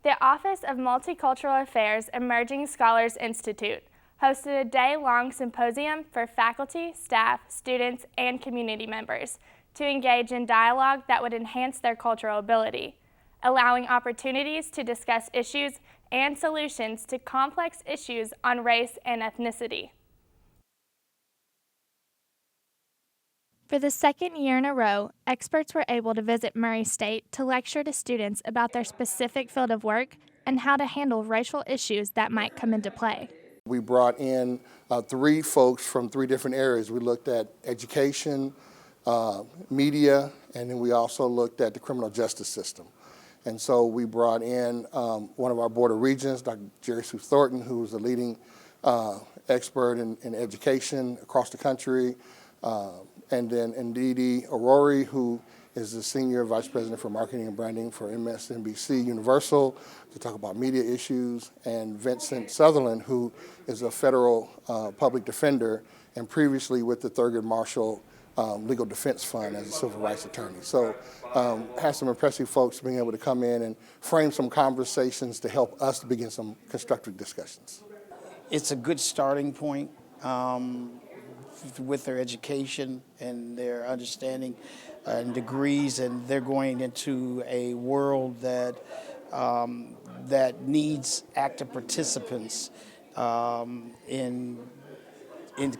The Office of Multicultural Affairs Emerging Scholars Institute hosted a day-long symposium for faculty, staff, students, and community members to engage in dialogue that would enhance their cultural ability, allowing opportunities to discuss issues and solutions to complex issues on race and ethnicity. For the second year in a row, experts were able to visit Murray State to lecture to students about their specific field of work and how to handle racial issues that might come into play. We brought in 3 folks from 3 different areas. We looked at education, media, and then we also looked at the criminal justice system. And so we brought in one of our Board of Regents, Dr. Jerry Sue Thornton, who is a leading expert in education across the country, and then Ndidi Aurori, who is the Senior Vice President for Marketing and Branding for MSNBC Universal, to talk about media issues, and Vincent Sutherland, who is a federal public defender and previously with the Thurgood Marshall Legal Defense Fund as a civil rights attorney. So had some impressive folks being able to come in and frame some conversations to help us to begin some constructive discussions. It's a good starting point with their education and their understanding and degrees, and they're going into a world that that needs active participants in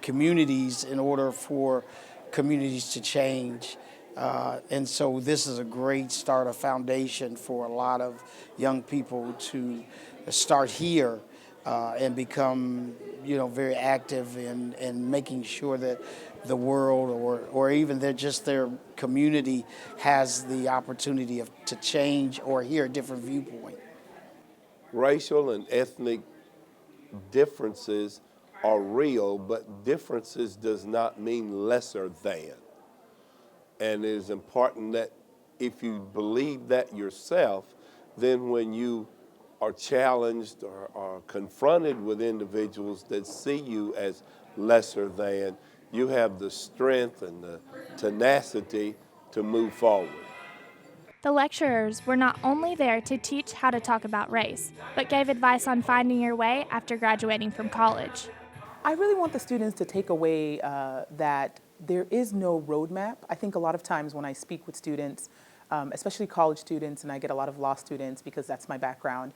communities in order for communities to change. And so this is a great start, a foundation for a lot of young people to start here and become, very active in making sure that the world or even their community has the opportunity to change or hear a different viewpoint. Racial and ethnic differences are real, but differences does not mean lesser than. And it is important that if you believe that yourself, then when you are challenged or confronted with individuals that see you as lesser than, you have the strength and the tenacity to move forward. The lecturers were not only there to teach how to talk about race, but gave advice on finding your way after graduating from college. I really want the students to take away that there is no roadmap. I think a lot of times when I speak with students, especially college students, and I get a lot of law students because that's my background,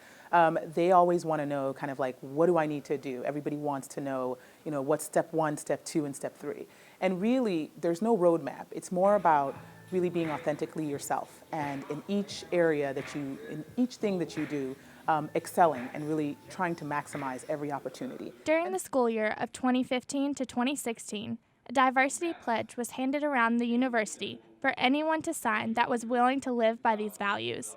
they always want to know kind of like, what do I need to do? Everybody wants to know, what's step 1, step 2, and step 3. And really, there's no roadmap. It's more about really being authentically yourself, and in each area in each thing that you do, excelling and really trying to maximize every opportunity. During the school year of 2015 to 2016, a diversity pledge was handed around the university for anyone to sign that was willing to live by these values.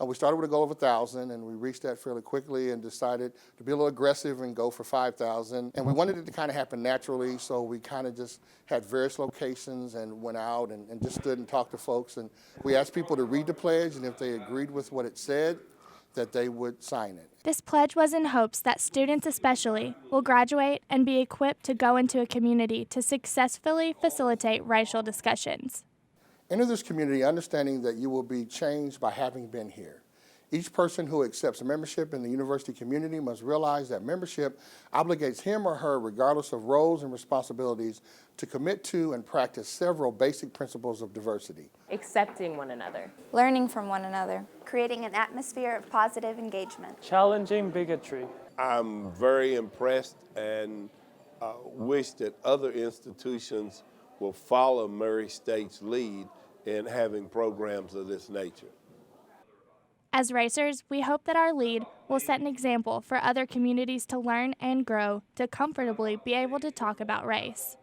We started with a goal of 1,000, and we reached that fairly quickly and decided to be a little aggressive and go for 5,000. And we wanted it to kind of happen naturally, so we kind of just had various locations and went out and just stood and talked to folks. And we asked people to read the pledge, and if they agreed with what it said, that they would sign it. This pledge was in hopes that students especially will graduate and be equipped to go into a community to successfully facilitate racial discussions. Enter this community understanding that you will be changed by having been here. Each person who accepts membership in the university community must realize that membership obligates him or her, regardless of roles and responsibilities, to commit to and practice several basic principles of diversity. Accepting one another. Learning from one another. Creating an atmosphere of positive engagement. Challenging bigotry. I'm very impressed and wish that other institutions will follow Murray State's lead in having programs of this nature. As racers, we hope that our lead will set an example for other communities to learn and grow to comfortably be able to talk about race.